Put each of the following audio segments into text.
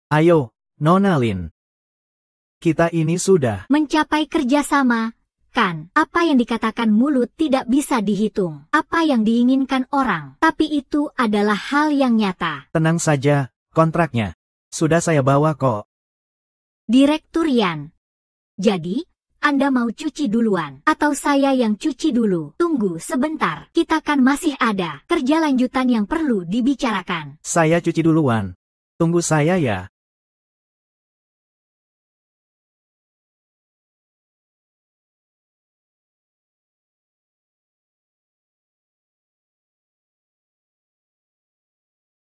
Ayo, Nona Lin. Kita ini sudah mencapai kerjasama, kan? Apa yang dikatakan mulut tidak bisa dihitung. Apa yang diinginkan orang, tapi itu adalah hal yang nyata. Tenang saja, kontraknya sudah saya bawa kok. Direktur Yan. Jadi, Anda mau cuci duluan, atau saya yang cuci dulu? Tunggu sebentar, kita kan masih ada kerja lanjutan yang perlu dibicarakan. Saya cuci duluan. Tunggu saya ya.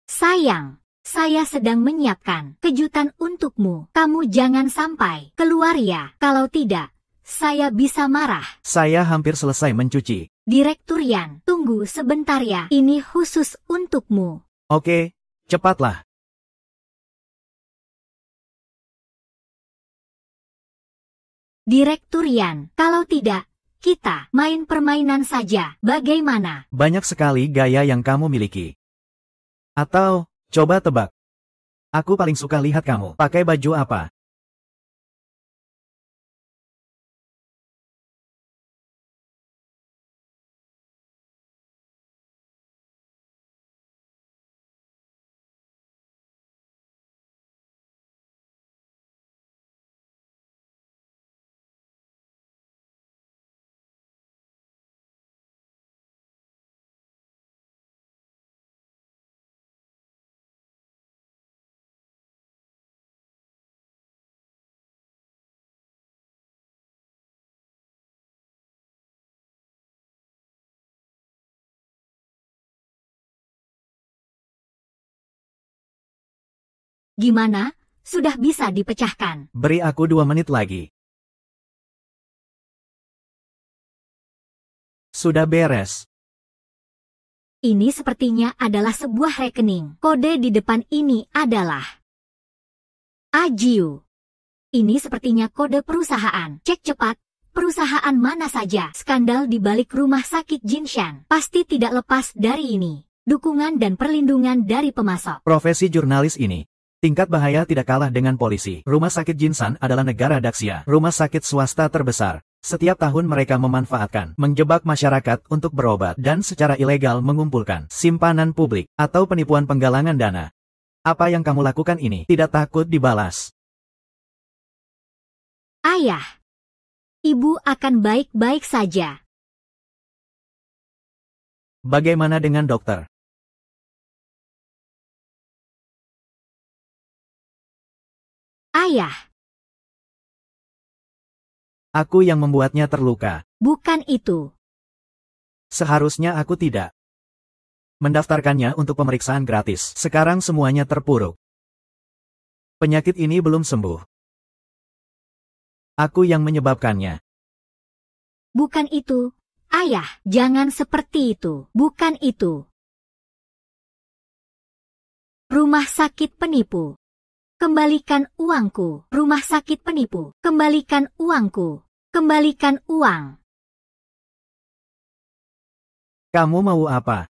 Sayang, saya sedang menyiapkan kejutan untukmu. Kamu jangan sampai keluar ya. Kalau tidak, saya bisa marah. Saya hampir selesai mencuci. Direktur Yan, tunggu sebentar ya. Ini khusus untukmu. Oke, cepatlah. Direktur Yan, kalau tidak, kita main permainan saja. Bagaimana? Banyak sekali gaya yang kamu miliki. Atau, coba tebak. Aku paling suka lihat kamu pakai baju apa. Gimana? Sudah bisa dipecahkan. Beri aku 2 menit lagi. Sudah beres. Ini sepertinya adalah sebuah rekening. Kode di depan ini adalah Ajiu. Ini sepertinya kode perusahaan. Cek cepat. Perusahaan mana saja? Skandal di balik rumah sakit Jinshan pasti tidak lepas dari ini. Dukungan dan perlindungan dari pemasok. Profesi jurnalis ini. Tingkat bahaya tidak kalah dengan polisi. Rumah sakit Jinshan adalah negara Daxia. Rumah sakit swasta terbesar. Setiap tahun mereka memanfaatkan, menjebak masyarakat untuk berobat dan secara ilegal mengumpulkan simpanan publik atau penipuan penggalangan dana. Apa yang kamu lakukan ini tidak takut dibalas. Ayah, ibu akan baik-baik saja. Bagaimana dengan dokter? Ayah, Aku yang membuatnya terluka. bukan itu. Seharusnya aku tidak mendaftarkannya untuk pemeriksaan gratis. Sekarang semuanya terpuruk. Penyakit ini belum sembuh. Aku yang menyebabkannya. Bukan itu. Ayah, jangan seperti itu. Bukan itu. Rumah sakit penipu. Kembalikan uangku. Rumah sakit penipu. Kembalikan uangku. Kembalikan uang. Kamu mau apa?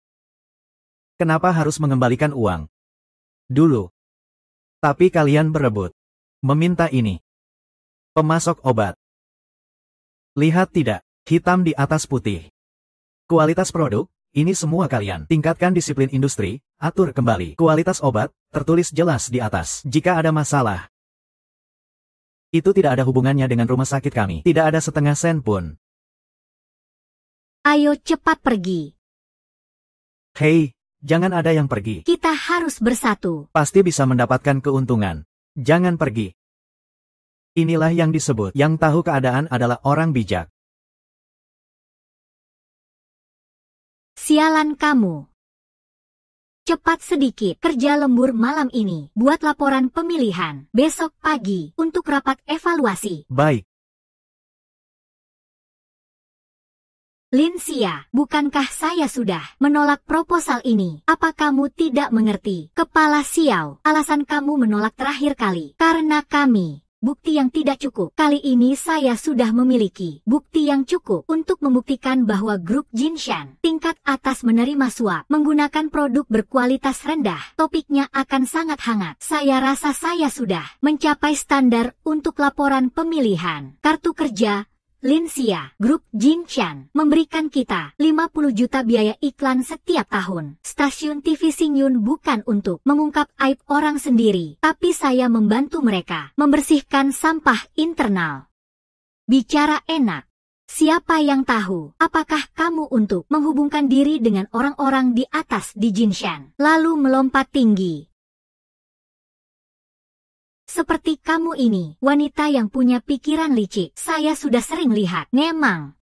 Kenapa harus mengembalikan uang? Dulu. Tapi kalian berebut. Meminta ini. Pemasok obat. Lihat tidak, hitam di atas putih. Kualitas produk, ini semua kalian. Tingkatkan disiplin industri, atur kembali. Kualitas obat, tertulis jelas di atas. Jika ada masalah, itu tidak ada hubungannya dengan rumah sakit kami. Tidak ada setengah sen pun. Ayo cepat pergi. Hei, jangan ada yang pergi. Kita harus bersatu. Pasti bisa mendapatkan keuntungan. Jangan pergi. Inilah yang disebut, yang tahu keadaan adalah orang bijak. Sialan kamu. Cepat sedikit, kerja lembur malam ini. Buat laporan pemilihan. Besok pagi, untuk rapat evaluasi. Baik. Linsia, bukankah saya sudah menolak proposal ini? Apa kamu tidak mengerti? Kepala Xiao, alasan kamu menolak terakhir kali. Karena kami bukti yang tidak cukup. Kali ini saya sudah memiliki bukti yang cukup untuk membuktikan bahwa grup Jinshan tingkat atas menerima suap menggunakan produk berkualitas rendah. Topiknya akan sangat hangat. Saya rasa saya sudah mencapai standar untuk laporan pemilihan kartu kerja. Linsia, grup Jinshan, memberikan kita 50 juta biaya iklan setiap tahun. Stasiun TV Xingyun bukan untuk mengungkap aib orang sendiri, tapi saya membantu mereka membersihkan sampah internal. Bicara enak. Siapa yang tahu, apakah kamu untuk menghubungkan diri dengan orang-orang di atas di Jinshan, lalu melompat tinggi? Seperti kamu ini, wanita yang punya pikiran licik, saya sudah sering lihat. Memang,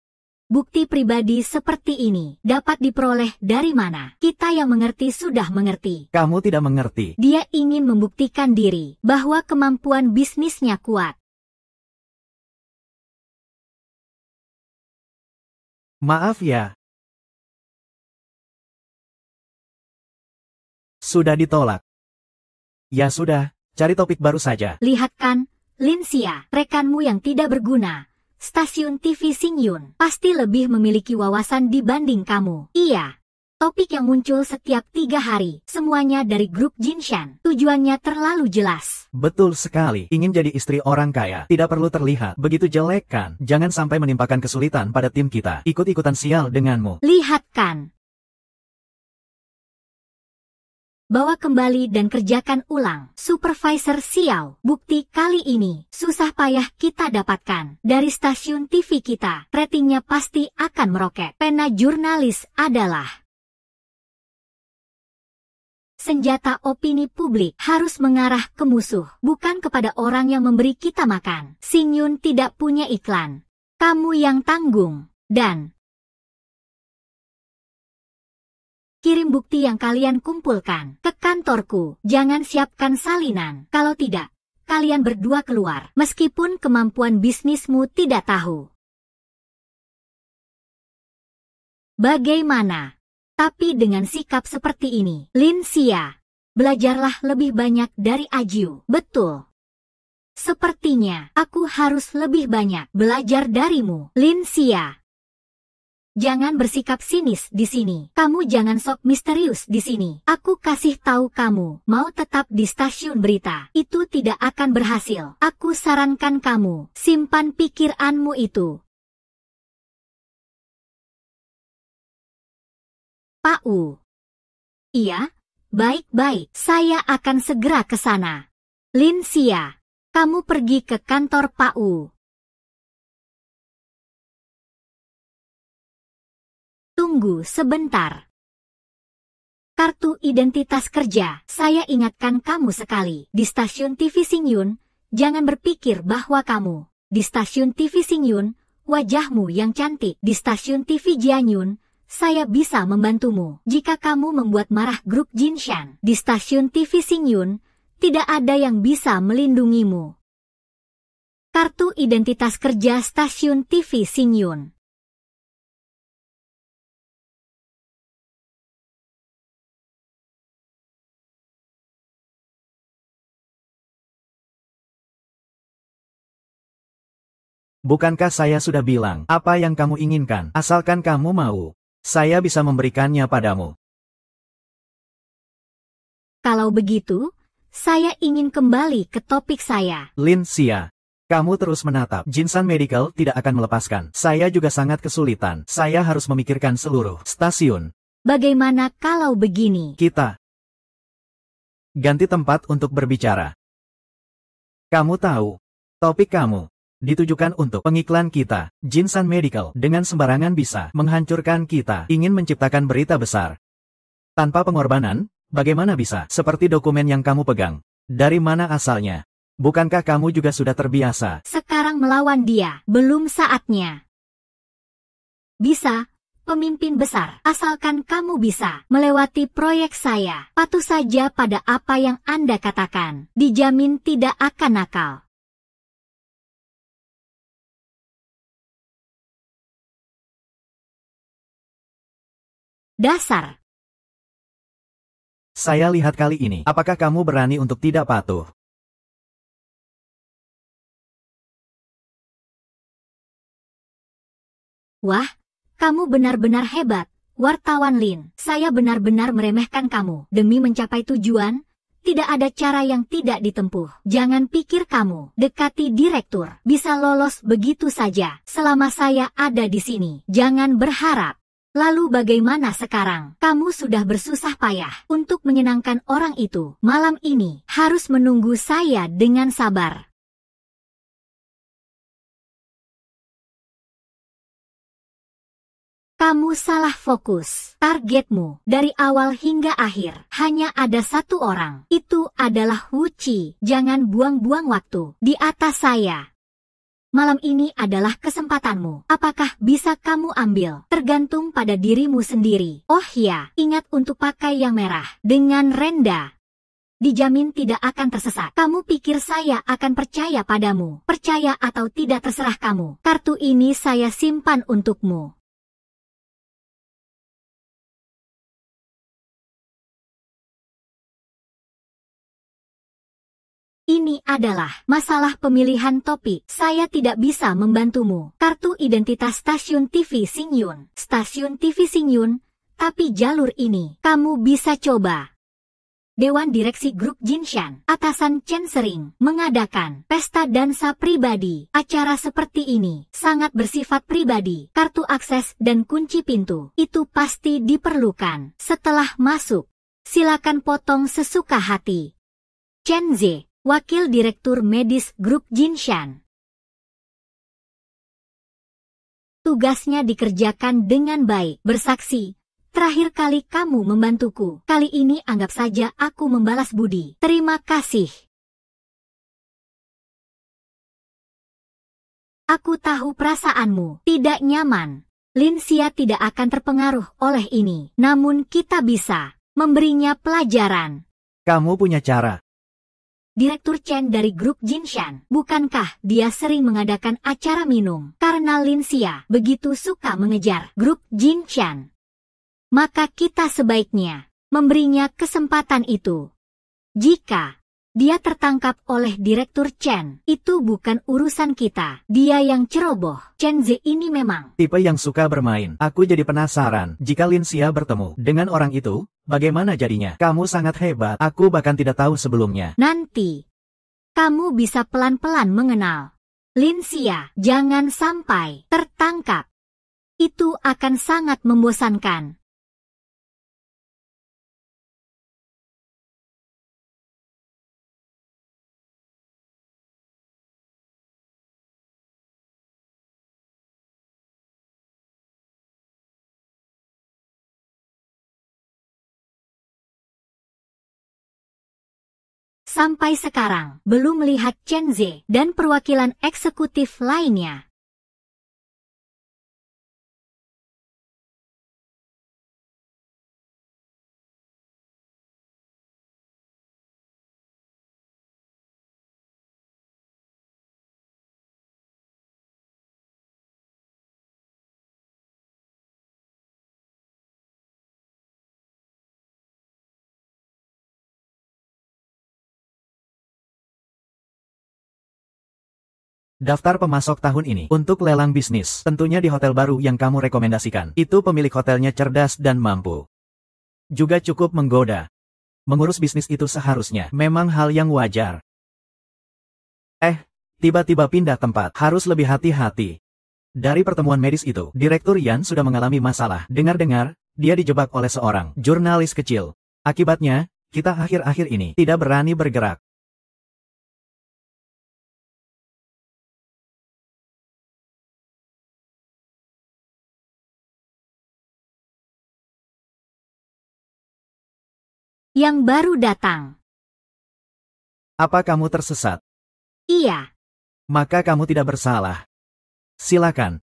bukti pribadi seperti ini dapat diperoleh dari mana? Kita yang mengerti sudah mengerti. Kamu tidak mengerti. Dia ingin membuktikan diri bahwa kemampuan bisnisnya kuat. Maaf ya. Sudah ditolak. Ya sudah. Cari topik baru saja. Lihat kan, Linsia, rekanmu yang tidak berguna. Stasiun TV Xingyun pasti lebih memiliki wawasan dibanding kamu. Iya. Topik yang muncul setiap 3 hari, semuanya dari grup Jinshan. Tujuannya terlalu jelas. Betul sekali. Ingin jadi istri orang kaya. Tidak perlu terlihat begitu jelek kan? Jangan sampai menimpakan kesulitan pada tim kita. Ikut-ikutan sial denganmu. Lihat kan. Bawa kembali dan kerjakan ulang. Supervisor Xiao, bukti kali ini susah payah kita dapatkan dari stasiun TV kita. Ratingnya pasti akan meroket. Pena jurnalis adalah senjata opini publik, harus mengarah ke musuh, bukan kepada orang yang memberi kita makan. Xingyun tidak punya iklan. Kamu yang tanggung. Dan kirim bukti yang kalian kumpulkan ke kantorku. Jangan siapkan salinan. Kalau tidak, kalian berdua keluar. Meskipun kemampuan bisnismu tidak tahu. Bagaimana? Tapi dengan sikap seperti ini, Linsia, belajarlah lebih banyak dari Ajiu. Betul. Sepertinya aku harus lebih banyak belajar darimu, Linsia. Jangan bersikap sinis di sini. Kamu jangan sok misterius di sini. Aku kasih tahu kamu, mau tetap di stasiun berita, itu tidak akan berhasil. Aku sarankan kamu, simpan pikiranmu itu. Pak U. Iya, baik-baik. Saya akan segera ke sana. Linsia, kamu pergi ke kantor Pak U. Tunggu sebentar. Kartu identitas kerja, saya ingatkan kamu sekali. Di stasiun TV Xingyun, jangan berpikir bahwa kamu. Di stasiun TV Xingyun, wajahmu yang cantik. Di stasiun TV Jianyun, saya bisa membantumu. Jika kamu membuat marah grup Jinshan. Di stasiun TV Xingyun, tidak ada yang bisa melindungimu. Kartu identitas kerja stasiun TV Xingyun. Bukankah saya sudah bilang, apa yang kamu inginkan, asalkan kamu mau, saya bisa memberikannya padamu. Kalau begitu, saya ingin kembali ke topik saya. Linsia, kamu terus menatap. Jinshan Medical tidak akan melepaskan. Saya juga sangat kesulitan. Saya harus memikirkan seluruh stasiun. Bagaimana kalau begini? Kita ganti tempat untuk berbicara. Kamu tahu, topik kamu ditujukan untuk pengiklan kita. Jinshan Medical dengan sembarangan bisa menghancurkan kita. Ingin menciptakan berita besar tanpa pengorbanan, bagaimana bisa? Seperti dokumen yang kamu pegang. Dari mana asalnya? Bukankah kamu juga sudah terbiasa? Sekarang melawan dia, belum saatnya. Bisa, pemimpin besar, asalkan kamu bisa melewati proyek saya. Patuh saja pada apa yang Anda katakan. Dijamin tidak akan nakal. Dasar. Saya lihat kali ini, apakah kamu berani untuk tidak patuh? Wah, kamu benar-benar hebat, wartawan Lin. Saya benar-benar meremehkan kamu. Demi mencapai tujuan, tidak ada cara yang tidak ditempuh. Jangan pikir kamu dekati direktur bisa lolos begitu saja selama saya ada di sini. Jangan berharap. Lalu bagaimana sekarang? Kamu sudah bersusah payah untuk menyenangkan orang itu. Malam ini harus menunggu saya dengan sabar. Kamu salah fokus. Targetmu dari awal hingga akhir hanya ada satu orang. Itu adalah Wu Qi. Jangan buang-buang waktu di atas saya. Malam ini adalah kesempatanmu. Apakah bisa kamu ambil? Tergantung pada dirimu sendiri. Oh ya, ingat untuk pakai yang merah. Dengan Renda. Dijamin tidak akan tersesat. Kamu pikir saya akan percaya padamu? Percaya atau tidak terserah kamu. Kartu ini saya simpan untukmu. Ini adalah masalah pemilihan topik. Saya tidak bisa membantumu. Kartu identitas stasiun TV Xingyun. Stasiun TV Xingyun, tapi jalur ini kamu bisa coba. Dewan Direksi Grup Jinshan, atasan Chen sering mengadakan pesta dansa pribadi. Acara seperti ini sangat bersifat pribadi. Kartu akses dan kunci pintu itu pasti diperlukan. Setelah masuk, silakan potong sesuka hati. Chen Ze, Wakil Direktur Medis Grup Jinshan. Tugasnya dikerjakan dengan baik. Bersaksi, terakhir kali kamu membantuku. Kali ini anggap saja aku membalas budi. Terima kasih. Aku tahu perasaanmu tidak nyaman. Lin Xia tidak akan terpengaruh oleh ini. Namun kita bisa memberinya pelajaran. Kamu punya cara. Direktur Chen dari Grup Jinshan, bukankah dia sering mengadakan acara minum? Karena Lin Xia begitu suka mengejar Grup Jinshan. Maka kita sebaiknya memberinya kesempatan itu. Jika dia tertangkap oleh Direktur Chen, itu bukan urusan kita. Dia yang ceroboh. Chen Ze ini memang Tipe yang suka bermain. Aku jadi penasaran, jika Lin Xia bertemu dengan orang itu, bagaimana jadinya? Kamu sangat hebat, aku bahkan tidak tahu sebelumnya. nanti kamu bisa pelan-pelan mengenal Lin Xia. Jangan sampai tertangkap. Itu akan sangat membosankan. Sampai sekarang, belum melihat Chen Ze dan perwakilan eksekutif lainnya. Daftar pemasok tahun ini untuk lelang bisnis, tentunya di hotel baru yang kamu rekomendasikan. Itu pemilik hotelnya cerdas dan mampu. Juga cukup menggoda. Mengurus bisnis itu seharusnya memang hal yang wajar. Tiba-tiba pindah tempat, harus lebih hati-hati. Dari pertemuan medis itu, Direktur Yan sudah mengalami masalah. Dengar-dengar, dia dijebak oleh seorang jurnalis kecil. Akibatnya, kita akhir-akhir ini tidak berani bergerak. Yang baru datang. Apa kamu tersesat? Iya. Maka kamu tidak bersalah. Silakan.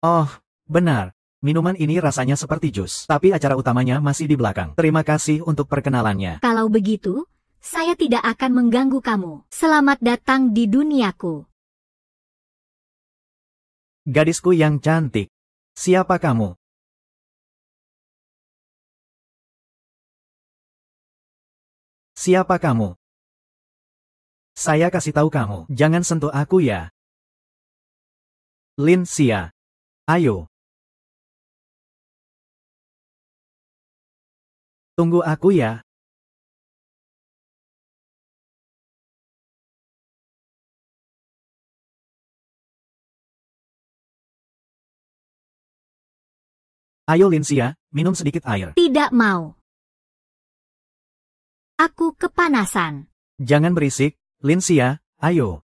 Oh, benar. Minuman ini rasanya seperti jus, tapi acara utamanya masih di belakang. Terima kasih untuk perkenalannya. Kalau begitu, saya tidak akan mengganggu kamu. Selamat datang di duniaku. Gadisku yang cantik. Siapa kamu? Siapa kamu? Saya kasih tahu kamu, jangan sentuh aku ya. Lin Xia. Ayo. Tunggu aku ya. Ayo Lin Xia, minum sedikit air. Tidak mau. Aku kepanasan. Jangan berisik, Lin Xia, ayo.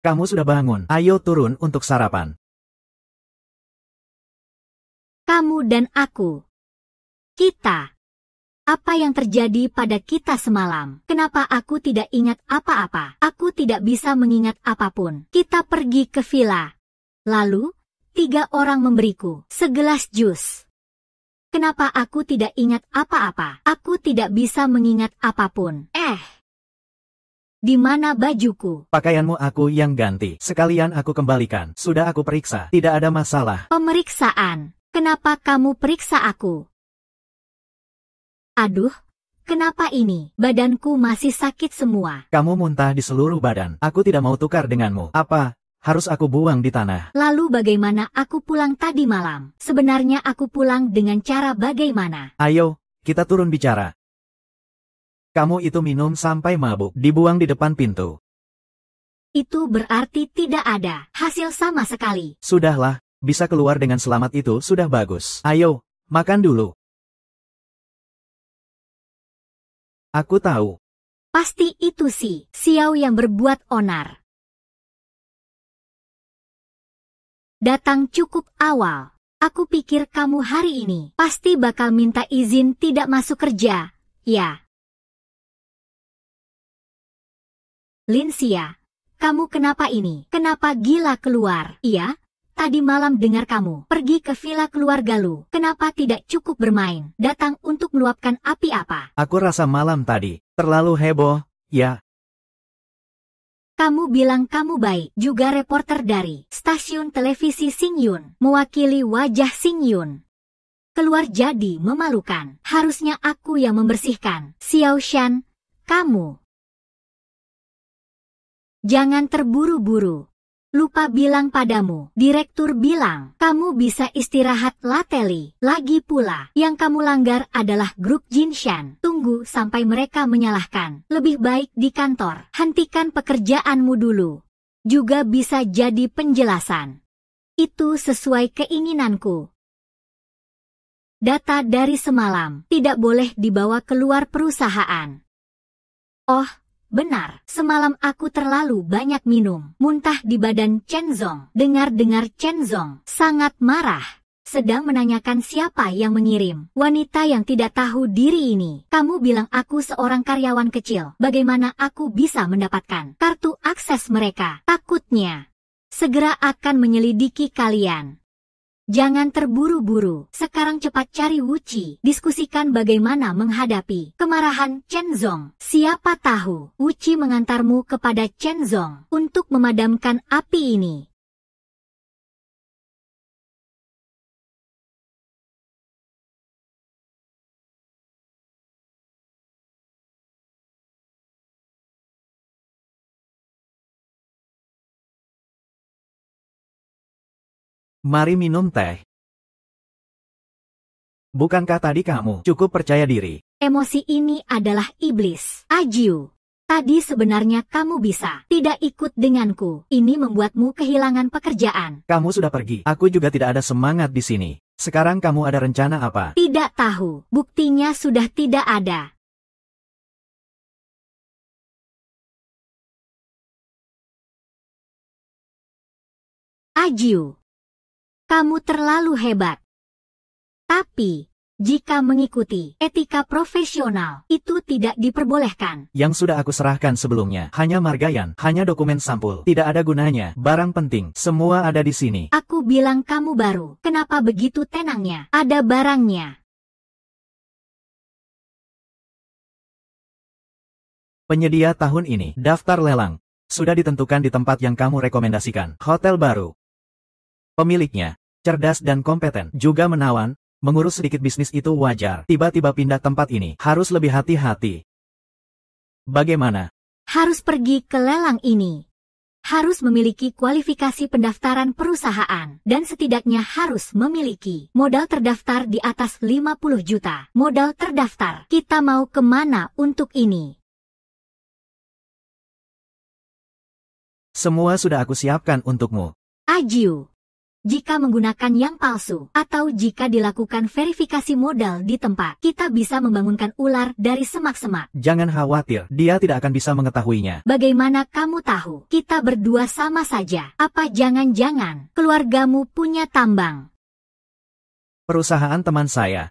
Kamu sudah bangun, ayo turun untuk sarapan. Kamu dan aku. Kita. Apa yang terjadi pada kita semalam? Kenapa aku tidak ingat apa-apa? Aku tidak bisa mengingat apapun. Kita pergi ke villa. Lalu, 3 orang memberiku segelas jus. Kenapa aku tidak ingat apa-apa? Aku tidak bisa mengingat apapun. Di mana bajuku? Pakaianmu aku yang ganti. Sekalian aku kembalikan. Sudah aku periksa. Tidak ada masalah. Pemeriksaan. Kenapa kamu periksa aku? Aduh, kenapa ini? Badanku masih sakit semua. Kamu muntah di seluruh badan. Aku tidak mau tukar denganmu. Apa? Harus aku buang di tanah. Lalu bagaimana aku pulang tadi malam? Sebenarnya aku pulang dengan cara bagaimana? Ayo, kita turun bicara. Kamu itu minum sampai mabuk, dibuang di depan pintu. Itu berarti tidak ada hasil sama sekali. Sudahlah, bisa keluar dengan selamat itu sudah bagus. Ayo, makan dulu. Aku tahu. Pasti itu si Xiao yang berbuat onar. Datang cukup awal. Aku pikir kamu hari ini pasti bakal minta izin tidak masuk kerja, ya. Lin Xia, kamu kenapa ini? Kenapa gila keluar? Iya, tadi malam dengar kamu pergi ke villa keluarga lu. Kenapa tidak cukup bermain? Datang untuk meluapkan api apa? Aku rasa malam tadi terlalu heboh, ya. Kamu bilang kamu baik, juga reporter dari stasiun televisi Xingyun, mewakili wajah Xingyun. Keluar jadi memalukan. Harusnya aku yang membersihkan. Xiao Shan, kamu. Jangan terburu-buru. Lupa bilang padamu, direktur bilang, kamu bisa istirahat lateli. Lagi pula, yang kamu langgar adalah grup Jinshan. Tunggu sampai mereka menyalahkan. Lebih baik di kantor. Hentikan pekerjaanmu dulu. Juga bisa jadi penjelasan. Itu sesuai keinginanku. Data dari semalam tidak boleh dibawa keluar perusahaan. Oh, benar, semalam aku terlalu banyak minum. Muntah di badan Chen Zong. Dengar-dengar Chen Zong sangat marah. Sedang menanyakan siapa yang mengirim wanita yang tidak tahu diri ini. Kamu bilang aku seorang karyawan kecil. Bagaimana aku bisa mendapatkan kartu akses mereka? Takutnya segera akan menyelidiki kalian. Jangan terburu-buru. Sekarang cepat cari Wuci. Diskusikan bagaimana menghadapi kemarahan Chen Zong. Siapa tahu Wuci mengantarmu kepada Chen Zong untuk memadamkan api ini. Mari minum teh. Bukankah tadi kamu cukup percaya diri? Emosi ini adalah iblis. Ajiu. Tadi sebenarnya kamu bisa tidak ikut denganku. Ini membuatmu kehilangan pekerjaan. Kamu sudah pergi. Aku juga tidak ada semangat di sini. Sekarang kamu ada rencana apa? Tidak tahu. Buktinya sudah tidak ada. Ajiu. Kamu terlalu hebat. Tapi, jika mengikuti etika profesional, itu tidak diperbolehkan. Yang sudah aku serahkan sebelumnya, hanya margayan, hanya dokumen sampul. Tidak ada gunanya, barang penting, semua ada di sini. Aku bilang kamu baru, kenapa begitu tenangnya? Ada barangnya. Penyedia tahun ini, daftar lelang. Sudah ditentukan di tempat yang kamu rekomendasikan. Hotel baru. Pemiliknya cerdas dan kompeten, juga menawan. Mengurus sedikit bisnis itu wajar. Tiba-tiba pindah tempat ini, harus lebih hati-hati. Bagaimana? Harus pergi ke lelang ini. Harus memiliki kualifikasi pendaftaran perusahaan, dan setidaknya harus memiliki modal terdaftar di atas 50 juta. Modal terdaftar. Kita mau kemana untuk ini? Semua sudah aku siapkan untukmu. Ajiu. Jika menggunakan yang palsu, atau jika dilakukan verifikasi modal di tempat, kita bisa membangunkan ular dari semak-semak. Jangan khawatir, dia tidak akan bisa mengetahuinya. Bagaimana kamu tahu? Kita berdua sama saja. Apa jangan-jangan keluargamu punya tambang? Perusahaan teman saya.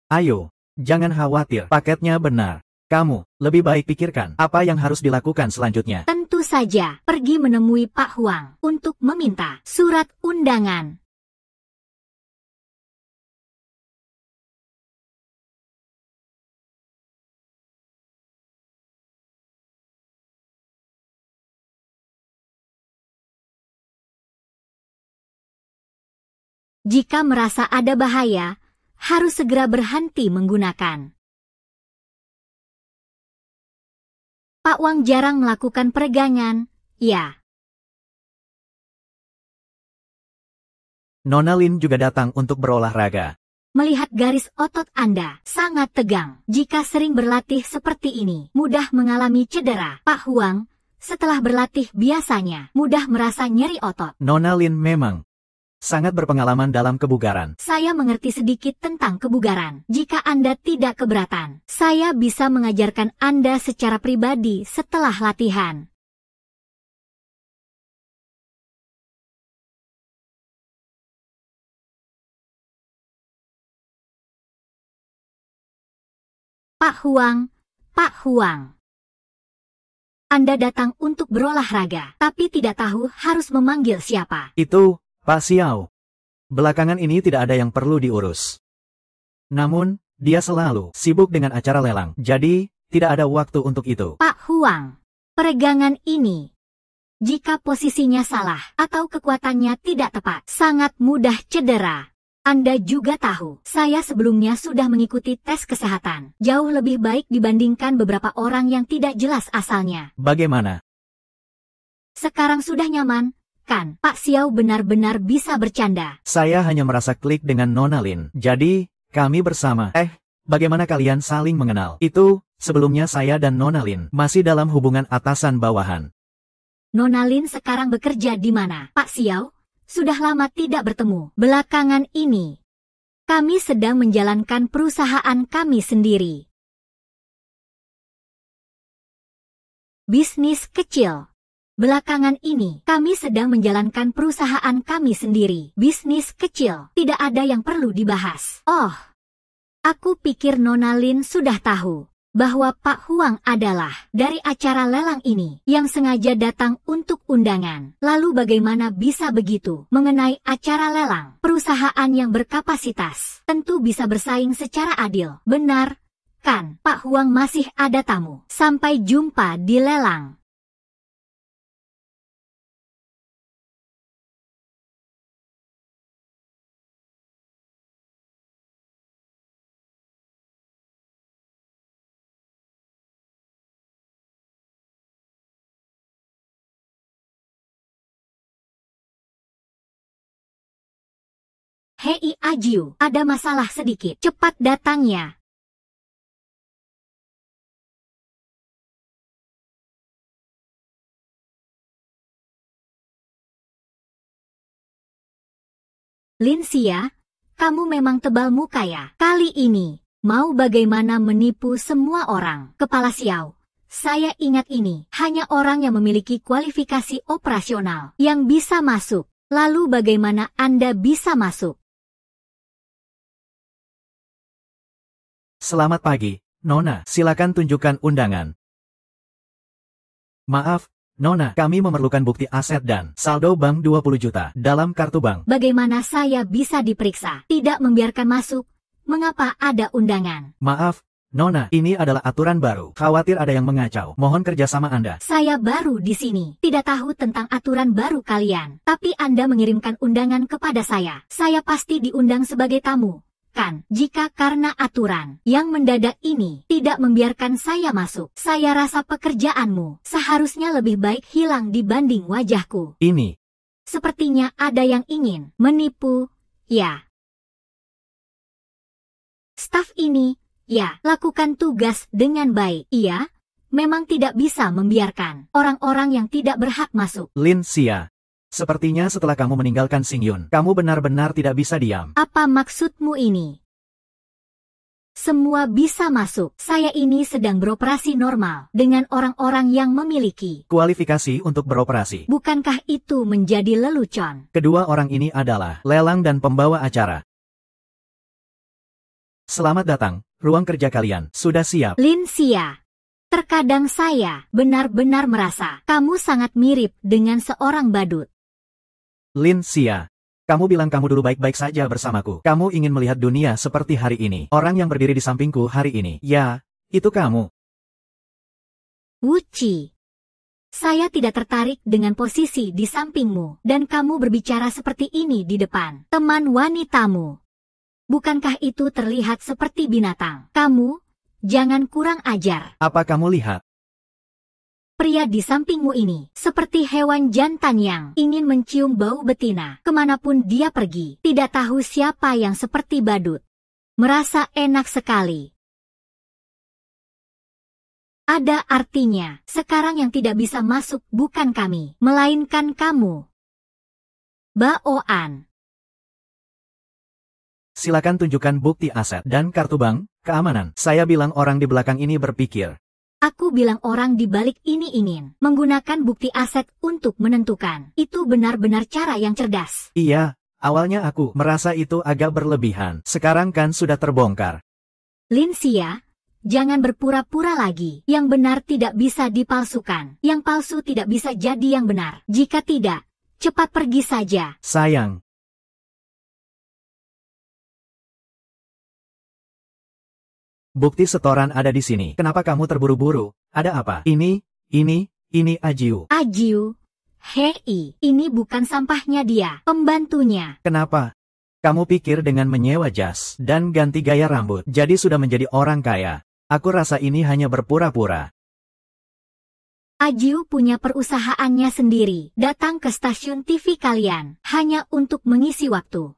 Ayo, jangan khawatir, paketnya benar. Kamu, lebih baik pikirkan apa yang harus dilakukan selanjutnya. Tentu saja, pergi menemui Pak Huang untuk meminta surat undangan. Jika merasa ada bahaya, harus segera berhenti menggunakan. Pak Wang jarang melakukan peregangan, ya. Nona Lin juga datang untuk berolahraga. Melihat garis otot Anda sangat tegang. Jika sering berlatih seperti ini, mudah mengalami cedera. Pak Huang, setelah berlatih biasanya mudah merasa nyeri otot. Nona Lin memang sangat berpengalaman dalam kebugaran. Saya mengerti sedikit tentang kebugaran. Jika Anda tidak keberatan, saya bisa mengajarkan Anda secara pribadi setelah latihan. Pak Huang. Anda datang untuk berolahraga, tapi tidak tahu harus memanggil siapa. Itu Pak Xiao. Belakangan ini tidak ada yang perlu diurus. Namun, dia selalu sibuk dengan acara lelang, jadi tidak ada waktu untuk itu. Pak Huang, peregangan ini, jika posisinya salah atau kekuatannya tidak tepat, sangat mudah cedera. Anda juga tahu, saya sebelumnya sudah mengikuti tes kesehatan. Jauh lebih baik dibandingkan beberapa orang yang tidak jelas asalnya. Bagaimana? Sekarang sudah nyaman? Kan, Pak Xiao benar-benar bisa bercanda. Saya hanya merasa klik dengan Nona Lin. Jadi, kami bersama. Bagaimana kalian saling mengenal? Itu, sebelumnya saya dan Nona Lin masih dalam hubungan atasan-bawahan. Nona Lin sekarang bekerja di mana? Pak Xiao, sudah lama tidak bertemu. Belakangan ini, kami sedang menjalankan perusahaan kami sendiri. Bisnis kecil. Belakangan ini, kami sedang menjalankan perusahaan kami sendiri. Bisnis kecil, tidak ada yang perlu dibahas. Oh, aku pikir Nona Lin sudah tahu bahwa Pak Huang adalah dari acara lelang ini yang sengaja datang untuk undangan. Lalu bagaimana bisa begitu? Mengenai acara lelang, perusahaan yang berkapasitas tentu bisa bersaing secara adil. Benar, kan? Pak Huang masih ada tamu. Sampai jumpa di lelang. Hei Ajiu, ada masalah sedikit. Cepat datangnya. Lin Xia, kamu memang tebal muka ya. Kali ini, mau bagaimana menipu semua orang. Kepala Xiao, saya ingat ini hanya orang yang memiliki kualifikasi operasional yang bisa masuk. Lalu bagaimana Anda bisa masuk? Selamat pagi, Nona. Silakan tunjukkan undangan. Maaf, Nona, kami memerlukan bukti aset dan saldo bank 20 juta dalam kartu bank. Bagaimana saya bisa diperiksa? Tidak membiarkan masuk. Mengapa ada undangan? Maaf, Nona, ini adalah aturan baru. Khawatir ada yang mengacau. Mohon kerjasama Anda. Saya baru di sini, tidak tahu tentang aturan baru kalian. Tapi Anda mengirimkan undangan kepada saya. Saya pasti diundang sebagai tamu. Kan, jika karena aturan yang mendadak ini tidak membiarkan saya masuk, saya rasa pekerjaanmu seharusnya lebih baik hilang dibanding wajahku. Ini. Sepertinya ada yang ingin menipu, ya. Staf ini, ya, lakukan tugas dengan baik. Ia memang tidak bisa membiarkan orang-orang yang tidak berhak masuk. Lin Xia. Sepertinya setelah kamu meninggalkan Xingyun, kamu benar-benar tidak bisa diam. Apa maksudmu ini? Semua bisa masuk. Saya ini sedang beroperasi normal dengan orang-orang yang memiliki kualifikasi untuk beroperasi. Bukankah itu menjadi lelucon? Kedua orang ini adalah lelang dan pembawa acara. Selamat datang, ruang kerja kalian sudah siap. Lin Xia. Terkadang saya benar-benar merasa kamu sangat mirip dengan seorang badut. Lin Xia. Kamu bilang kamu dulu baik-baik saja bersamaku. Kamu ingin melihat dunia seperti hari ini. Orang yang berdiri di sampingku hari ini. Ya, itu kamu. Wu Qi. Saya tidak tertarik dengan posisi di sampingmu. Dan kamu berbicara seperti ini di depan teman wanitamu. Bukankah itu terlihat seperti binatang? Kamu, jangan kurang ajar. Apa kamu lihat? Pria di sampingmu ini, seperti hewan jantan yang ingin mencium bau betina. Kemanapun dia pergi, tidak tahu siapa yang seperti badut. Merasa enak sekali. Ada artinya, sekarang yang tidak bisa masuk bukan kami, melainkan kamu. Baoan. Silakan tunjukkan bukti aset dan kartu bank, keamanan. Saya bilang orang di belakang ini berpikir. Aku bilang orang di balik ini ingin menggunakan bukti aset untuk menentukan. Itu benar-benar cara yang cerdas. Iya, awalnya aku merasa itu agak berlebihan. Sekarang kan sudah terbongkar. Lin Xia, jangan berpura-pura lagi. Yang benar tidak bisa dipalsukan. Yang palsu tidak bisa jadi yang benar. Jika tidak, cepat pergi saja. Sayang. Bukti setoran ada di sini. Kenapa kamu terburu-buru? Ada apa? Ini Ajiu. Ajiu? Hei, ini bukan sampahnya dia, pembantunya. Kenapa? Kamu pikir dengan menyewa jas dan ganti gaya rambut, jadi sudah menjadi orang kaya. Aku rasa ini hanya berpura-pura. Ajiu punya perusahaannya sendiri. Datang ke stasiun TV kalian, hanya untuk mengisi waktu.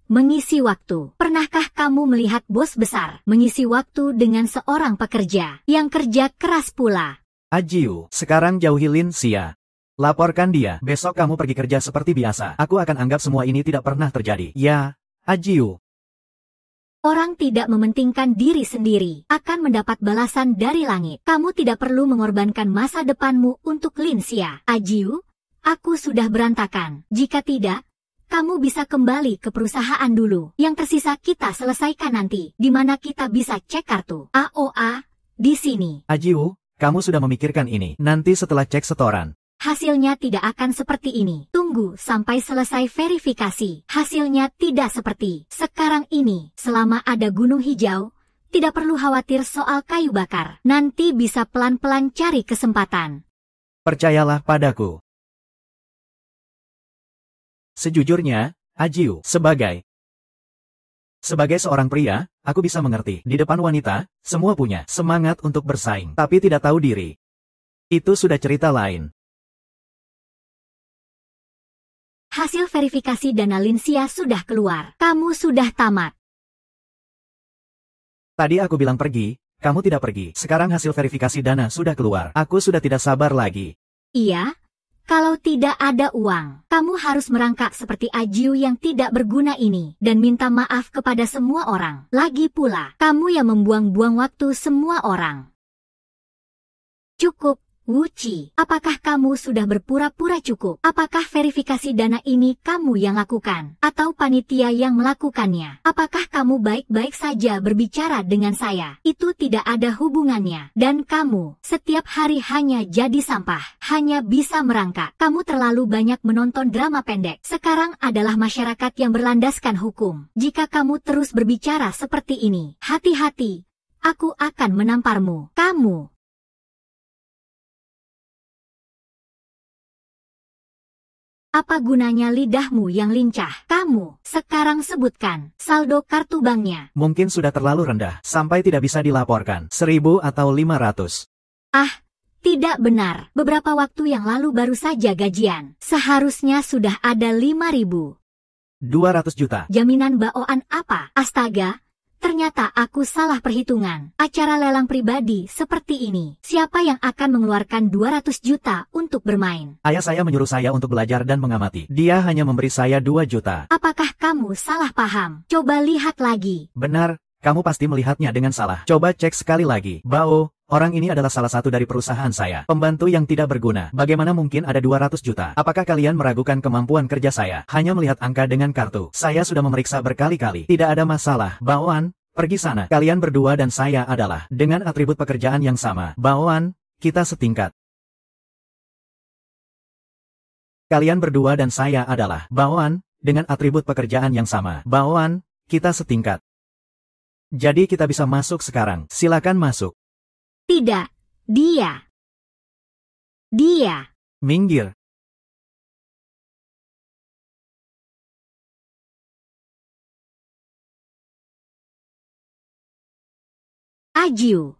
Mengisi waktu. Pernahkah kamu melihat bos besar mengisi waktu dengan seorang pekerja yang kerja keras pula? Ajiu, sekarang jauhi Lin Xia. Laporkan dia. Besok kamu pergi kerja seperti biasa. Aku akan anggap semua ini tidak pernah terjadi. Ya, Ajiu. Orang tidak mementingkan diri sendiri akan mendapat balasan dari langit. Kamu tidak perlu mengorbankan masa depanmu untuk Lin Xia. Ajiu, aku sudah berantakan. Jika tidak, kamu bisa kembali ke perusahaan dulu. Yang tersisa kita selesaikan nanti. Di mana kita bisa cek kartu. AOA, di sini. Ajiu, kamu sudah memikirkan ini. Nanti setelah cek setoran. Hasilnya tidak akan seperti ini. Tunggu sampai selesai verifikasi. Hasilnya tidak seperti sekarang ini. Selama ada gunung hijau, tidak perlu khawatir soal kayu bakar. Nanti bisa pelan-pelan cari kesempatan. Percayalah padaku. Sejujurnya, Ajiu, sebagai seorang pria, aku bisa mengerti. Di depan wanita, semua punya semangat untuk bersaing, tapi tidak tahu diri. Itu sudah cerita lain. Hasil verifikasi dana Lin Xia sudah keluar. Kamu sudah tamat. Tadi aku bilang pergi, kamu tidak pergi. Sekarang hasil verifikasi dana sudah keluar. Aku sudah tidak sabar lagi. Iya. Kalau tidak ada uang, kamu harus merangkak seperti Ajiu yang tidak berguna ini dan minta maaf kepada semua orang. Lagi pula, kamu yang membuang-buang waktu semua orang. Cukup, Wu Qi. Apakah kamu sudah berpura-pura cukup? Apakah verifikasi dana ini kamu yang lakukan? Atau panitia yang melakukannya? Apakah kamu baik-baik saja berbicara dengan saya? Itu tidak ada hubungannya. Dan kamu, setiap hari hanya jadi sampah. Hanya bisa merangkak. Kamu terlalu banyak menonton drama pendek. Sekarang adalah masyarakat yang berlandaskan hukum. Jika kamu terus berbicara seperti ini, hati-hati. aku akan menamparmu. Kamu. Apa gunanya lidahmu yang lincah? Kamu, sekarang sebutkan saldo kartu banknya. Mungkin sudah terlalu rendah, sampai tidak bisa dilaporkan. 1.000 atau 500. Ah, tidak benar. Beberapa waktu yang lalu baru saja gajian. Seharusnya sudah ada 5.000. 200 juta. Jaminan baoan apa? Astaga, ternyata aku salah perhitungan. Acara lelang pribadi seperti ini. Siapa yang akan mengeluarkan 200 juta untuk bermain? Ayah saya menyuruh saya untuk belajar dan mengamati. Dia hanya memberi saya 2 juta. Apakah kamu salah paham? Coba lihat lagi. Benar, kamu pasti melihatnya dengan salah. Coba cek sekali lagi. Bao, orang ini adalah salah satu dari perusahaan saya. Pembantu yang tidak berguna. Bagaimana mungkin ada 200 juta? Apakah kalian meragukan kemampuan kerja saya? Hanya melihat angka dengan kartu. Saya sudah memeriksa berkali-kali. Tidak ada masalah. Baoan, pergi sana. Kalian berdua dan saya adalah dengan atribut pekerjaan yang sama. Baoan, kita setingkat. Kalian berdua dan saya adalah Baoan, dengan atribut pekerjaan yang sama. Baoan, kita setingkat. Jadi kita bisa masuk sekarang. Silakan masuk. Tidak, dia. Dia. Minggir. Ajiu.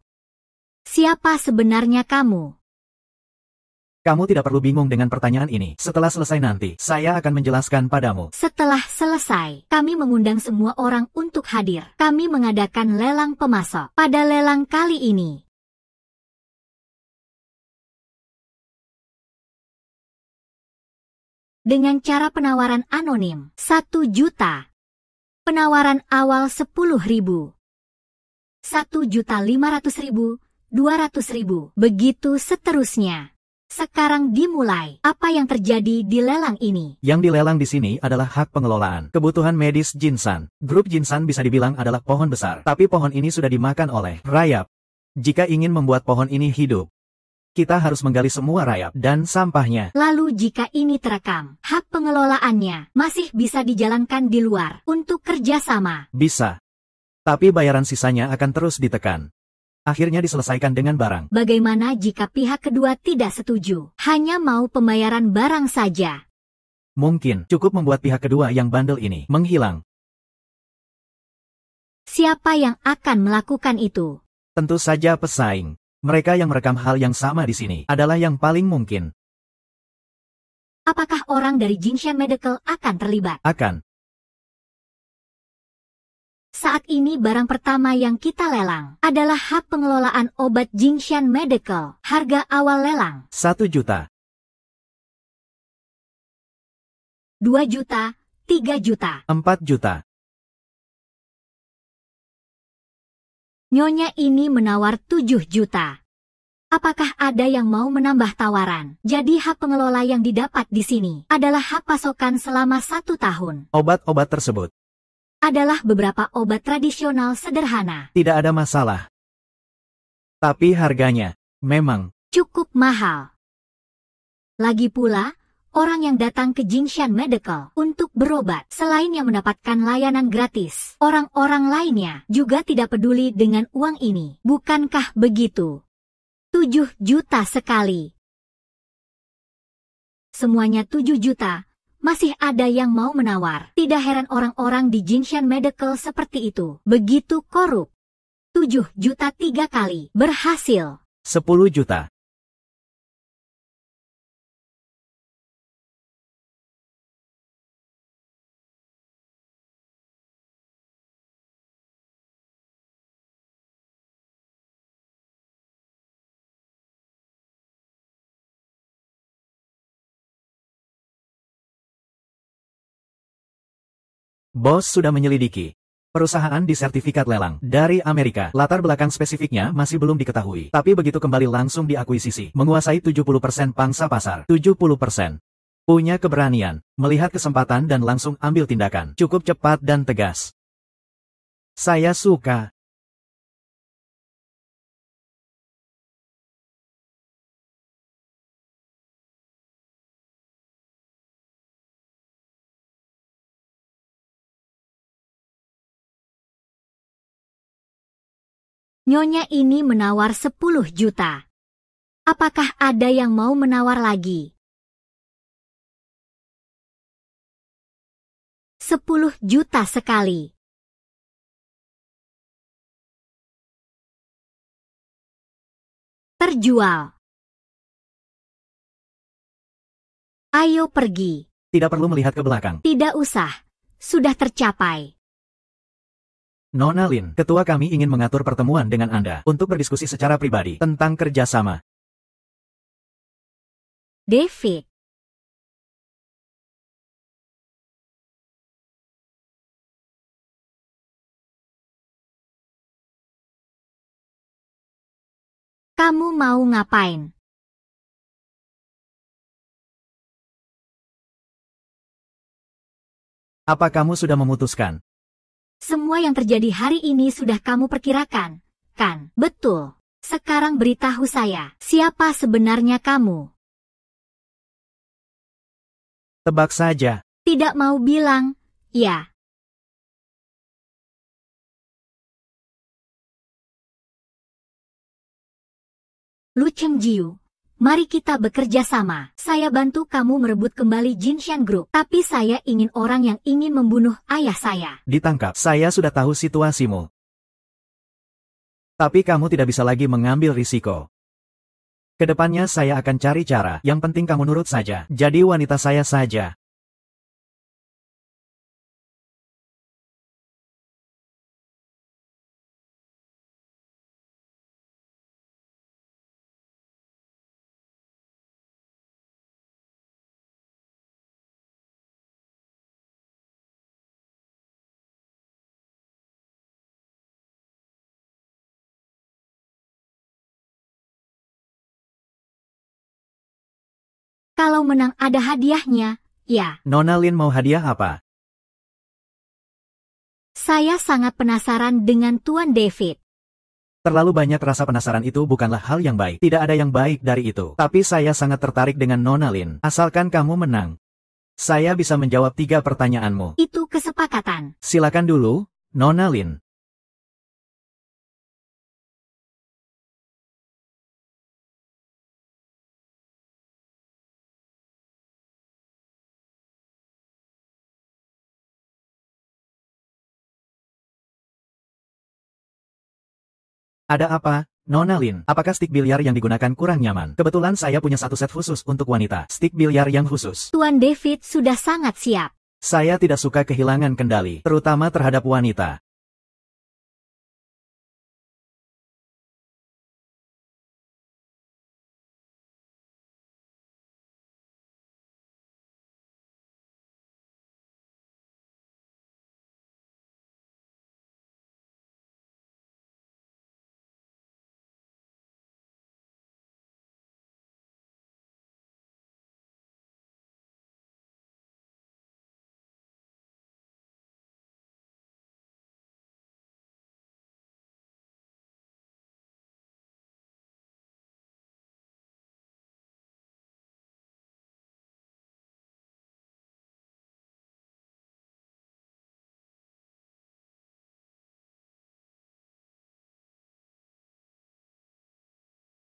Siapa sebenarnya kamu? Kamu tidak perlu bingung dengan pertanyaan ini. Setelah selesai nanti, saya akan menjelaskan padamu. Setelah selesai, kami mengundang semua orang untuk hadir. Kami mengadakan lelang pemasok. Pada lelang kali ini, dengan cara penawaran anonim, 1 juta. Penawaran awal 10.000. 1.500.000, 200.000, begitu seterusnya. Sekarang dimulai. Apa yang terjadi di lelang ini? Yang dilelang di sini adalah hak pengelolaan. Kebutuhan medis Jinsan. Grup Jinsan bisa dibilang adalah pohon besar. Tapi pohon ini sudah dimakan oleh rayap. Jika ingin membuat pohon ini hidup, kita harus menggali semua rayap dan sampahnya. Lalu jika ini terekam, hak pengelolaannya masih bisa dijalankan di luar untuk kerjasama. Bisa. Tapi bayaran sisanya akan terus ditekan. Akhirnya diselesaikan dengan barang. Bagaimana jika pihak kedua tidak setuju? Hanya mau pembayaran barang saja. Mungkin cukup membuat pihak kedua yang bandel ini menghilang. Siapa yang akan melakukan itu? Tentu saja pesaing. Mereka yang merekam hal yang sama di sini adalah yang paling mungkin. Apakah orang dari Jinshan Medical akan terlibat? Akan. Saat ini barang pertama yang kita lelang adalah hak pengelolaan obat Jinshan Medical. Harga awal lelang 1 juta. 2 juta, 3 juta. 4 juta. Nyonya ini menawar 7 juta. Apakah ada yang mau menambah tawaran? Jadi hak pengelola yang didapat di sini adalah hak pasokan selama 1 tahun. Obat-obat tersebut Adalah beberapa obat tradisional sederhana. tidak ada masalah. Tapi harganya memang Cukup mahal. Lagi pula, orang yang datang ke Jinshan Medical untuk berobat, selain yang mendapatkan layanan gratis, orang-orang lainnya juga tidak peduli dengan uang ini. Bukankah begitu? 7 juta sekali. Semuanya 7 juta. Masih ada yang mau menawar. Tidak heran orang-orang di Jinshan Medical seperti itu. Begitu korup. 7 juta 3 kali. Berhasil. 10 juta. Bos sudah menyelidiki. Perusahaan di sertifikat lelang dari Amerika. Latar belakang spesifiknya masih belum diketahui. Tapi begitu kembali langsung diakuisisi. Menguasai 70% pangsa pasar. 70%. Punya keberanian, melihat kesempatan dan langsung ambil tindakan. Cukup cepat dan tegas. Saya suka. Nyonya ini menawar 10 juta. Apakah ada yang mau menawar lagi? 10 juta sekali. Terjual. Ayo pergi. Tidak perlu melihat ke belakang. Tidak usah. Sudah tercapai. Nona Lin, ketua kami ingin mengatur pertemuan dengan Anda untuk berdiskusi secara pribadi tentang kerjasama. David. Kamu mau ngapain? Apa kamu sudah memutuskan? Semua yang terjadi hari ini sudah kamu perkirakan, kan? Betul. Sekarang beritahu saya, siapa sebenarnya kamu? Tebak saja. Tidak mau bilang, ya. Lu Chengjiu, mari kita bekerja sama. Saya bantu kamu merebut kembali Jinshan Group. Tapi saya ingin orang yang ingin membunuh ayah saya. Ditangkap. Saya sudah tahu situasimu. Tapi kamu tidak bisa lagi mengambil risiko. Kedepannya saya akan cari cara. Yang penting kamu nurut saja. Jadi wanita saya saja. Kalau menang ada hadiahnya, ya. Nona Lin mau hadiah apa? Saya sangat penasaran dengan Tuan David. Terlalu banyak rasa penasaran itu bukanlah hal yang baik. Tidak ada yang baik dari itu. Tapi saya sangat tertarik dengan Nona Lin. Asalkan kamu menang. Saya bisa menjawab 3 pertanyaanmu. Itu kesepakatan. Silakan dulu, Nona Lin. Ada apa, Nona Lin? Apakah stik biliar yang digunakan kurang nyaman? Kebetulan saya punya satu set khusus untuk wanita. Stik biliar yang khusus. Tuan David sudah sangat siap. Saya tidak suka kehilangan kendali, terutama terhadap wanita.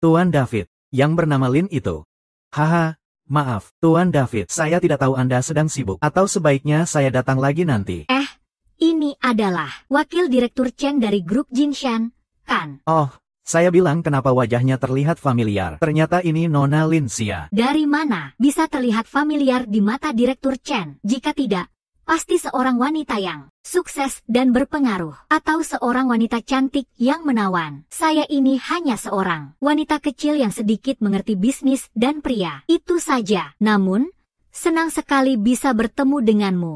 Tuan David, yang bernama Lin itu. Haha, maaf, Tuan David, saya tidak tahu Anda sedang sibuk. Atau sebaiknya saya datang lagi nanti. Ini adalah Wakil Direktur Chen dari grup Jinshan, kan? Oh, saya bilang kenapa wajahnya terlihat familiar. Ternyata ini Nona Lin Xia. Dari mana bisa terlihat familiar di mata Direktur Chen? Jika tidak, pasti seorang wanita yang sukses dan berpengaruh, atau seorang wanita cantik yang menawan. Saya ini hanya seorang wanita kecil yang sedikit mengerti bisnis dan pria. Itu saja. Namun, senang sekali bisa bertemu denganmu.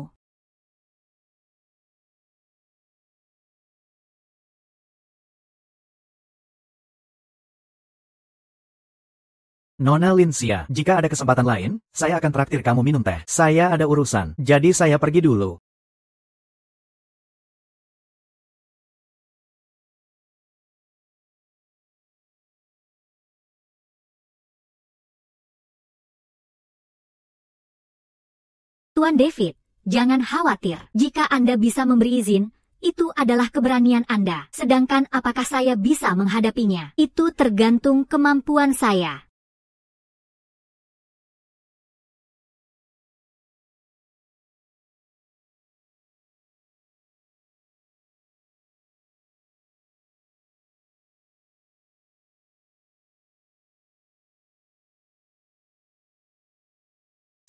Nona Lin Xia, jika ada kesempatan lain, saya akan traktir kamu minum teh. Saya ada urusan, jadi saya pergi dulu. Tuan David, jangan khawatir. Jika Anda bisa memberi izin, Itu adalah keberanian Anda. Sedangkan apakah saya bisa menghadapinya? Itu tergantung kemampuan saya.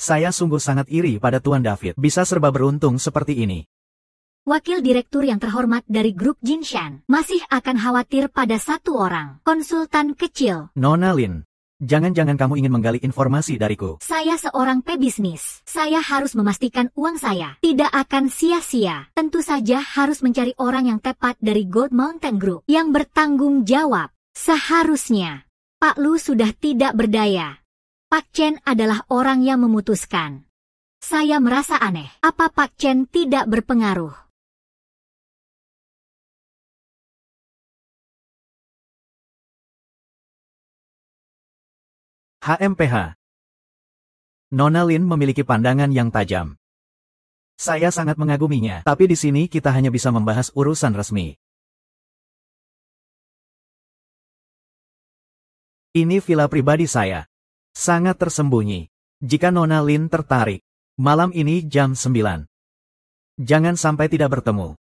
Saya sungguh sangat iri pada Tuan David. Bisa serba beruntung seperti ini. Wakil direktur yang terhormat dari grup Jinshan masih akan khawatir pada satu orang, konsultan kecil. Nona Lin, jangan-jangan kamu ingin menggali informasi dariku. Saya seorang pebisnis. Saya harus memastikan uang saya tidak akan sia-sia. Tentu saja harus mencari orang yang tepat dari Gold Mountain Group yang bertanggung jawab. Seharusnya Pak Lu sudah tidak berdaya. Pak Chen adalah orang yang memutuskan. Saya merasa aneh. Apa Pak Chen tidak berpengaruh? HMPH. Nona Lin memiliki pandangan yang tajam. Saya sangat mengaguminya, tapi di sini kita hanya bisa membahas urusan resmi. Ini villa pribadi saya. Sangat tersembunyi. Jika Nona Lin tertarik, malam ini jam 9. Jangan sampai tidak bertemu.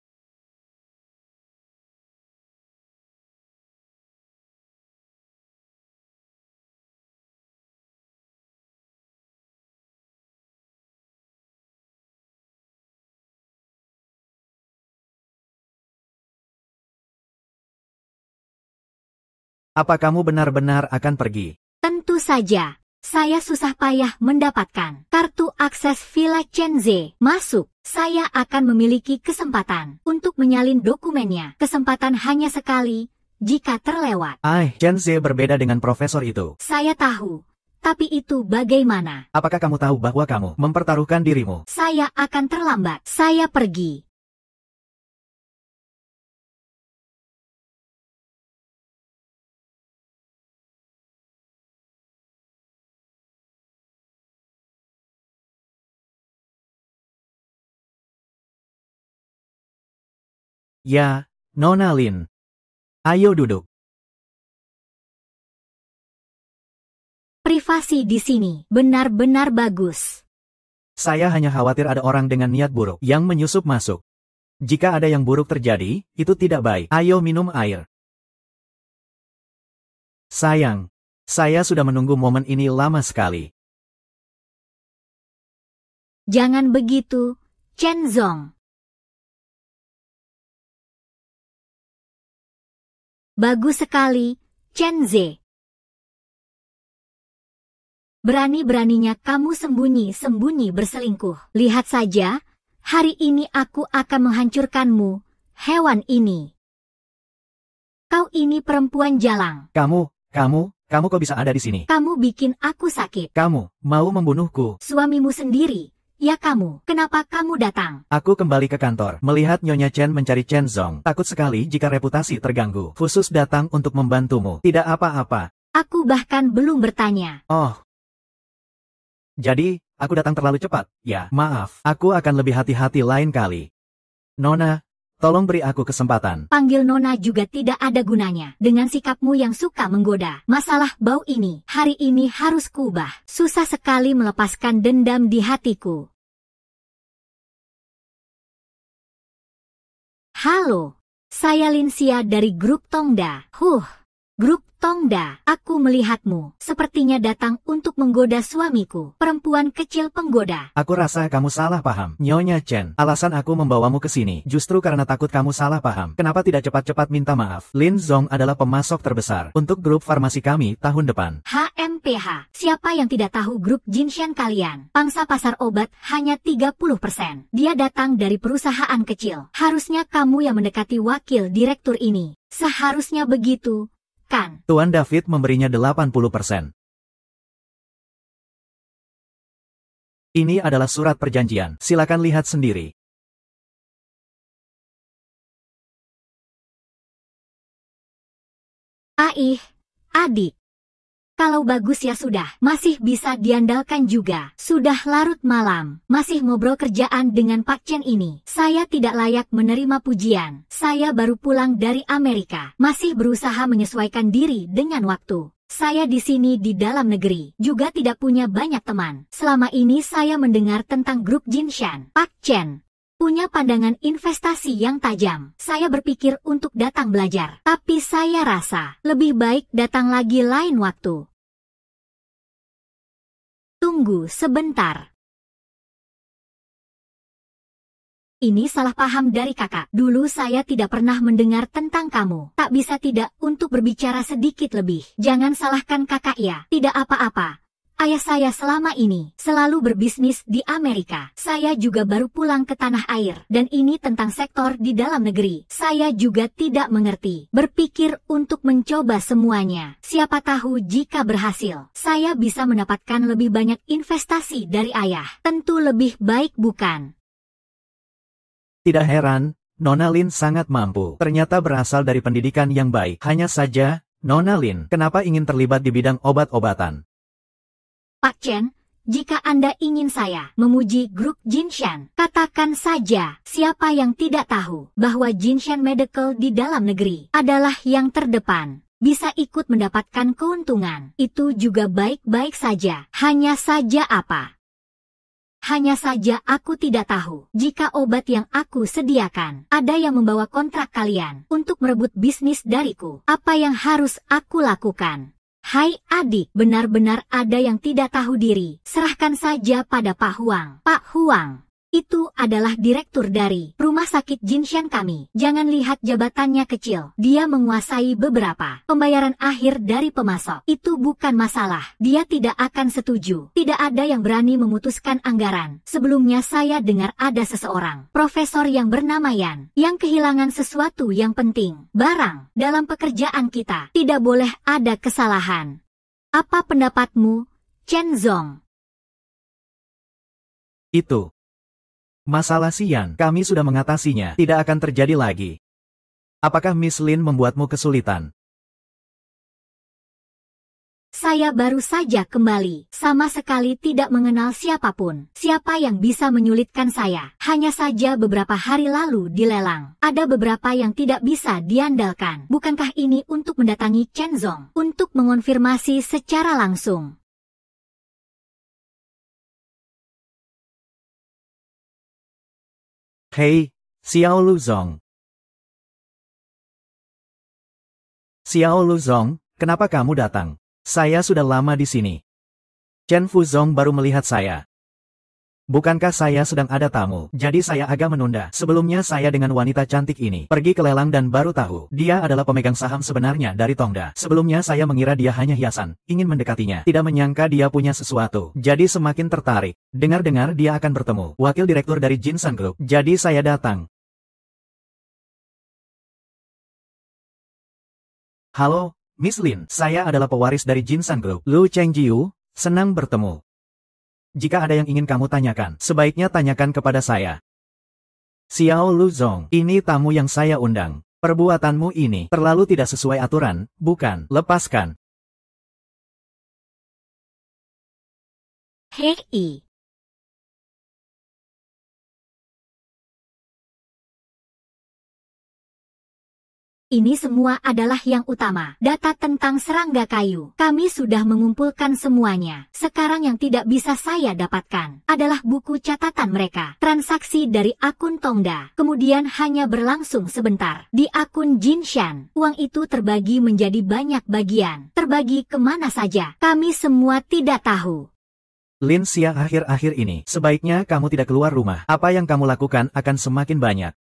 Apa kamu benar-benar akan pergi? Tentu saja. Saya susah payah mendapatkan kartu akses Villa Chenze. Masuk, saya akan memiliki kesempatan untuk menyalin dokumennya. Kesempatan hanya sekali, jika terlewat. Chenze berbeda dengan profesor itu. Saya tahu, tapi itu bagaimana? Apakah kamu tahu bahwa kamu mempertaruhkan dirimu? Saya akan terlambat. Saya pergi. Ya, Nona Lin. Ayo duduk. Privasi di sini benar-benar bagus. Saya hanya khawatir ada orang dengan niat buruk yang menyusup masuk. Jika ada yang buruk terjadi, itu tidak baik. Ayo minum air. Sayang, saya sudah menunggu momen ini lama sekali. Jangan begitu, Chen Zong. Bagus sekali, Chen Ze. Berani-beraninya kamu sembunyi-sembunyi berselingkuh. Lihat saja, hari ini aku akan menghancurkanmu, hewan ini. Kau ini perempuan jalang. Kamu kok bisa ada di sini? Kamu bikin aku sakit. Kamu mau membunuhku? Suamimu sendiri. Ya kamu, kenapa kamu datang? Aku kembali ke kantor, melihat Nyonya Chen mencari Chen Zong. Takut sekali jika reputasi terganggu. Khusus datang untuk membantumu. Tidak apa-apa. Aku bahkan belum bertanya. Oh. Jadi, aku datang terlalu cepat. Ya, maaf. Aku akan lebih hati-hati lain kali. Nona, tolong beri aku kesempatan. Panggil Nona juga tidak ada gunanya. Dengan sikapmu yang suka menggoda. Masalah bau ini, hari ini harus kubah. Susah sekali melepaskan dendam di hatiku. Halo, saya Linsia dari grup Tongda. Grup Tongda, aku melihatmu. Sepertinya datang untuk menggoda suamiku. Perempuan kecil penggoda. Aku rasa kamu salah paham. Nyonya Chen, alasan aku membawamu ke sini justru karena takut kamu salah paham. Kenapa tidak cepat-cepat minta maaf? Lin Zong adalah pemasok terbesar untuk grup farmasi kami tahun depan. HMPH, siapa yang tidak tahu grup Jinshan kalian? Pangsa pasar obat hanya 30%. Dia datang dari perusahaan kecil. Harusnya kamu yang mendekati wakil direktur ini. Seharusnya begitu. Kan? Tuan David memberinya 80%. Ini adalah surat perjanjian. Silakan lihat sendiri. Adik. Kalau bagus ya sudah, masih bisa diandalkan juga. Sudah larut malam, masih ngobrol kerjaan dengan Pak Chen ini. Saya tidak layak menerima pujian. Saya baru pulang dari Amerika, masih berusaha menyesuaikan diri dengan waktu. Saya di sini di dalam negeri, juga tidak punya banyak teman. Selama ini saya mendengar tentang grup Jinshan. Pak Chen punya pandangan investasi yang tajam. Saya berpikir untuk datang belajar, tapi saya rasa lebih baik datang lagi lain waktu. Tunggu sebentar. Ini salah paham dari kakak. Dulu saya tidak pernah mendengar tentang kamu. Tak bisa tidak untuk berbicara sedikit lebih. Jangan salahkan kakak ya. Tidak apa-apa. Ayah saya selama ini selalu berbisnis di Amerika. Saya juga baru pulang ke tanah air. Dan ini tentang sektor di dalam negeri. Saya juga tidak mengerti. Berpikir untuk mencoba semuanya. Siapa tahu jika berhasil, saya bisa mendapatkan lebih banyak investasi dari ayah. Tentu lebih baik bukan? Tidak heran, Nona Lin sangat mampu. Ternyata berasal dari pendidikan yang baik. Hanya saja, Nona Lin, kenapa ingin terlibat di bidang obat-obatan? Pak Chen, jika Anda ingin saya memuji grup Jinshan, katakan saja. Siapa yang tidak tahu bahwa Jinshan Medical di dalam negeri adalah yang terdepan? Bisa ikut mendapatkan keuntungan. Itu juga baik-baik saja. Hanya saja apa? Hanya saja aku tidak tahu jika obat yang aku sediakan ada yang membawa kontrak kalian untuk merebut bisnis dariku. Apa yang harus aku lakukan? Hai adik, benar-benar ada yang tidak tahu diri. Serahkan saja pada Pak Huang. Pak Huang itu adalah direktur dari rumah sakit Jinshan kami. Jangan lihat jabatannya kecil. Dia menguasai beberapa pembayaran akhir dari pemasok. Itu bukan masalah. Dia tidak akan setuju. Tidak ada yang berani memutuskan anggaran. Sebelumnya saya dengar ada seseorang, profesor yang bernama Yan, yang kehilangan sesuatu yang penting. Barang dalam pekerjaan kita tidak boleh ada kesalahan. Apa pendapatmu, Chen Zong? Itu masalah Sian, kami sudah mengatasinya. Tidak akan terjadi lagi. Apakah Miss Lin membuatmu kesulitan? Saya baru saja kembali. Sama sekali tidak mengenal siapapun. Siapa yang bisa menyulitkan saya? Hanya saja beberapa hari lalu dilelang. Ada beberapa yang tidak bisa diandalkan. Bukankah ini untuk mendatangi Chen Zong? Untuk mengonfirmasi secara langsung. Hei, Xiao Luzong. Xiao Luzong, kenapa kamu datang? Saya sudah lama di sini. Chen Fuzong baru melihat saya. Bukankah saya sedang ada tamu? Jadi saya agak menunda. Sebelumnya saya dengan wanita cantik ini pergi ke lelang dan baru tahu dia adalah pemegang saham sebenarnya dari Tongda. Sebelumnya saya mengira dia hanya hiasan, ingin mendekatinya. Tidak menyangka dia punya sesuatu. Jadi semakin tertarik. Dengar-dengar dia akan bertemu wakil direktur dari Jinshan Group. Jadi saya datang. Halo, Miss Lin. Saya adalah pewaris dari Jinshan Group. Lu Chengjiu, senang bertemu. Jika ada yang ingin kamu tanyakan, sebaiknya tanyakan kepada saya. Xiao Luzong, ini tamu yang saya undang. Perbuatanmu ini terlalu tidak sesuai aturan, bukan? Lepaskan. Hei. Ini semua adalah yang utama. Data tentang serangga kayu. Kami sudah mengumpulkan semuanya. Sekarang yang tidak bisa saya dapatkan adalah buku catatan mereka. Transaksi dari akun Tongda. Kemudian hanya berlangsung sebentar. Di akun Jinshan, uang itu terbagi menjadi banyak bagian. Terbagi kemana saja. Kami semua tidak tahu. Lin Xia, akhir-akhir ini, sebaiknya kamu tidak keluar rumah. Apa yang kamu lakukan akan semakin banyak.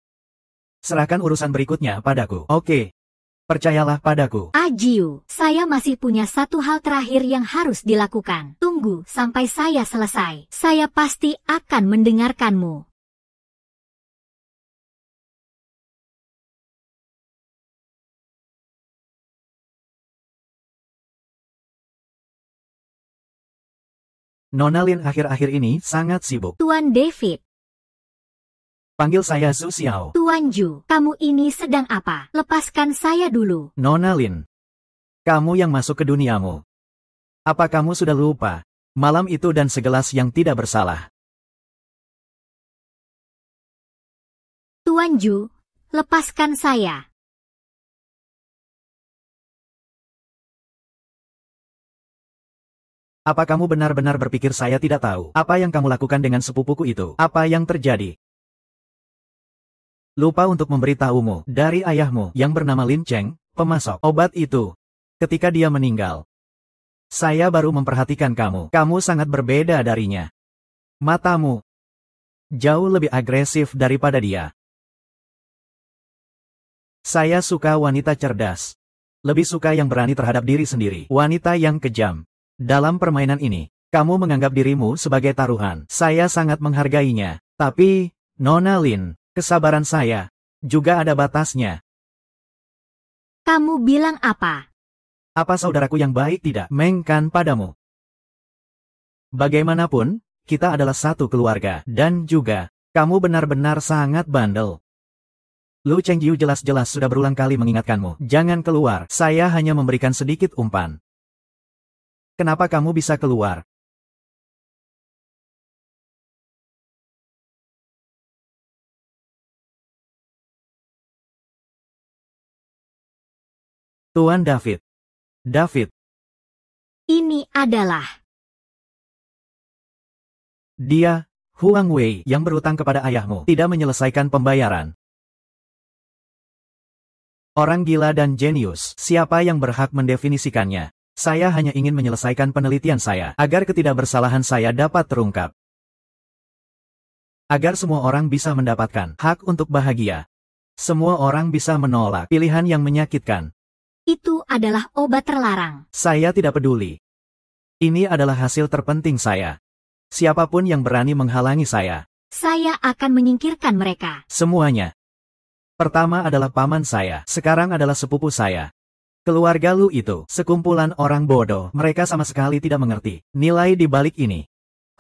Serahkan urusan berikutnya padaku. Oke. Percayalah padaku. Ajiu, saya masih punya satu hal terakhir yang harus dilakukan. Tunggu sampai saya selesai. Saya pasti akan mendengarkanmu. Nona Lin akhir-akhir ini sangat sibuk. Tuan David. Panggil saya Zhu Xiao. Tuan Ju, kamu ini sedang apa? Lepaskan saya dulu. Nona Lin. Kamu yang masuk ke duniamu. Apa kamu sudah lupa? Malam itu dan segelas yang tidak bersalah. Tuan Ju, lepaskan saya. Apa kamu benar-benar berpikir saya tidak tahu apa yang kamu lakukan dengan sepupuku itu? Apa yang terjadi? Lupa untuk memberitahumu dari ayahmu yang bernama Lin Cheng, pemasok obat itu. Ketika dia meninggal, saya baru memperhatikan kamu. Kamu sangat berbeda darinya. Matamu jauh lebih agresif daripada dia. Saya suka wanita cerdas. Lebih suka yang berani terhadap diri sendiri. Wanita yang kejam. Dalam permainan ini, kamu menganggap dirimu sebagai taruhan. Saya sangat menghargainya. Tapi, Nona Lin, kesabaran saya juga ada batasnya. Kamu bilang apa? Apa saudaraku yang baik tidak mengkan padamu? Bagaimanapun, kita adalah satu keluarga. Dan juga, kamu benar-benar sangat bandel. Lu Chengyu jelas-jelas sudah berulang kali mengingatkanmu. Jangan keluar. Saya hanya memberikan sedikit umpan. Kenapa kamu bisa keluar? Tuan David. David. Ini adalah Dia, Huang Wei yang berutang kepada ayahmu, tidak menyelesaikan pembayaran. Orang gila dan jenius, siapa yang berhak mendefinisikannya? Saya hanya ingin menyelesaikan penelitian saya, agar ketidakbersalahan saya dapat terungkap. Agar semua orang bisa mendapatkan hak untuk bahagia. Semua orang bisa menolak pilihan yang menyakitkan. itu adalah obat terlarang. Saya tidak peduli. Ini adalah hasil terpenting saya. Siapapun yang berani menghalangi saya. Saya akan menyingkirkan mereka. Semuanya. Pertama adalah paman saya, sekarang adalah sepupu saya. Keluarga Lu itu, sekumpulan orang bodoh, mereka sama sekali tidak mengerti nilai di balik ini.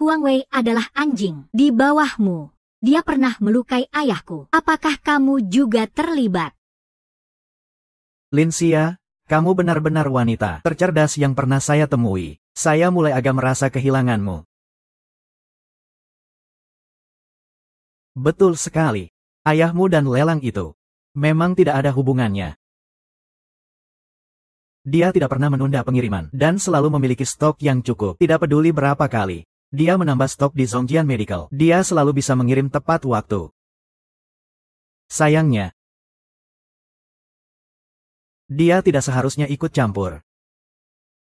Huang Wei adalah anjing di bawahmu. Dia pernah melukai ayahku. Apakah kamu juga terlibat? Lin Xia, kamu benar-benar wanita tercerdas yang pernah saya temui. Saya mulai agak merasa kehilanganmu. Betul sekali. Ayahmu dan lelang itu memang tidak ada hubungannya. Dia tidak pernah menunda pengiriman, dan selalu memiliki stok yang cukup. Tidak peduli berapa kali dia menambah stok di Zhongjian Medical, dia selalu bisa mengirim tepat waktu. Sayangnya, dia tidak seharusnya ikut campur.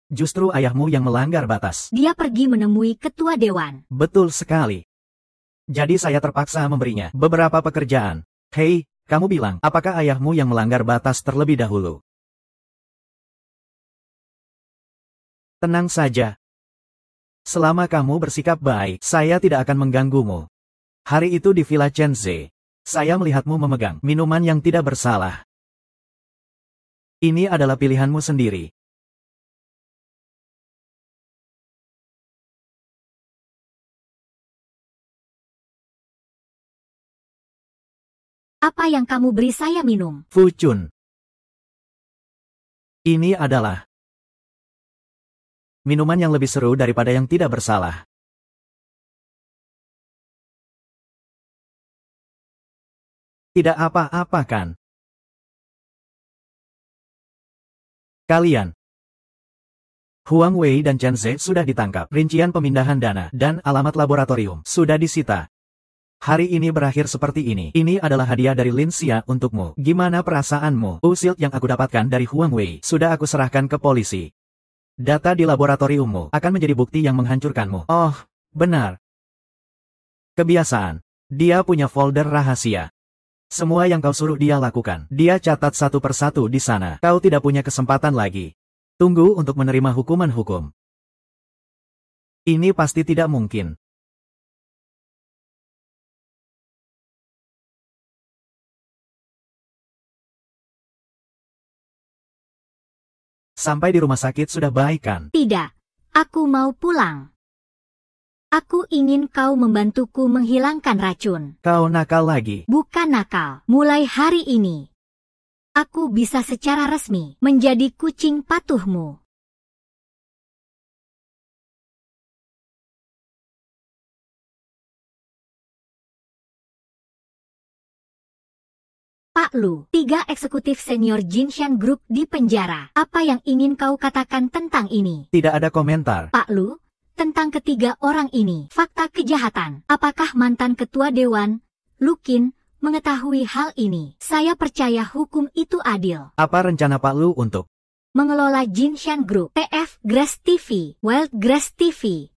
Justru ayahmu yang melanggar batas. Dia pergi menemui ketua dewan. Betul sekali. Jadi saya terpaksa memberinya beberapa pekerjaan. Hei, kamu bilang, apakah ayahmu yang melanggar batas terlebih dahulu? Tenang saja. Selama kamu bersikap baik, saya tidak akan mengganggumu. Hari itu di Villa Chenze, saya melihatmu memegang minuman yang tidak bersalah. Ini adalah pilihanmu sendiri. Apa yang kamu beri saya minum? Fu Chun. Ini adalah minuman yang lebih seru daripada yang tidak bersalah. Tidak apa-apa kan? Kalian. Huang Wei dan Chen Ze sudah ditangkap. Rincian pemindahan dana dan alamat laboratorium sudah disita. Hari ini berakhir seperti ini. Ini adalah hadiah dari Lin Xia untukmu. Gimana perasaanmu? Usil yang aku dapatkan dari Huang Wei sudah aku serahkan ke polisi. Data di laboratoriummu akan menjadi bukti yang menghancurkanmu. Oh, benar. Kebiasaan. Dia punya folder rahasia. Semua yang kau suruh dia lakukan, dia catat satu persatu di sana. Kau tidak punya kesempatan lagi. Tunggu untuk menerima hukuman hukum. Ini pasti tidak mungkin. Sampai di rumah sakit sudah baik kan? Tidak. Aku mau pulang. Aku ingin kau membantuku menghilangkan racun. Kau nakal lagi. Bukan nakal. Mulai hari ini, aku bisa secara resmi menjadi kucing patuhmu. Pak Lu, 3 eksekutif senior Jinshan Group di penjara. Apa yang ingin kau katakan tentang ini? Tidak ada komentar. Pak Lu, tentang ketiga orang ini, fakta kejahatan. Apakah mantan ketua dewan, Lukin, mengetahui hal ini? Saya percaya hukum itu adil. Apa rencana Pak Lu untuk Mengelola Jinshan Group, TF Grass TV, Wild Grass TV,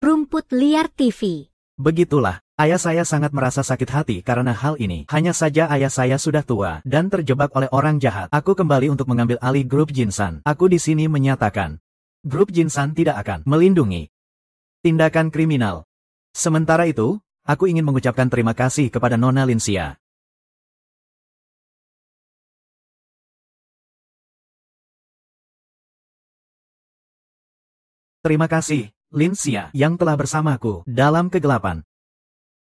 Rumput Liar TV. Begitulah, ayah saya sangat merasa sakit hati karena hal ini. Hanya saja ayah saya sudah tua dan terjebak oleh orang jahat. Aku kembali untuk mengambil alih grup Jinsan. Aku di sini menyatakan, grup Jinsan tidak akan melindungi tindakan kriminal. Sementara itu, aku ingin mengucapkan terima kasih kepada Nona Linsia. Terima kasih, Linsia, yang telah bersamaku dalam kegelapan.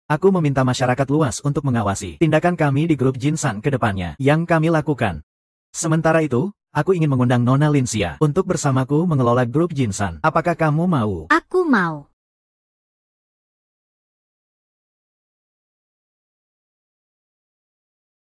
Aku meminta masyarakat luas untuk mengawasi tindakan kami di grup Jinsan ke depannya yang kami lakukan. Sementara itu, aku ingin mengundang Nona Linsia untuk bersamaku mengelola grup Jinsan. Apakah kamu mau? Aku mau.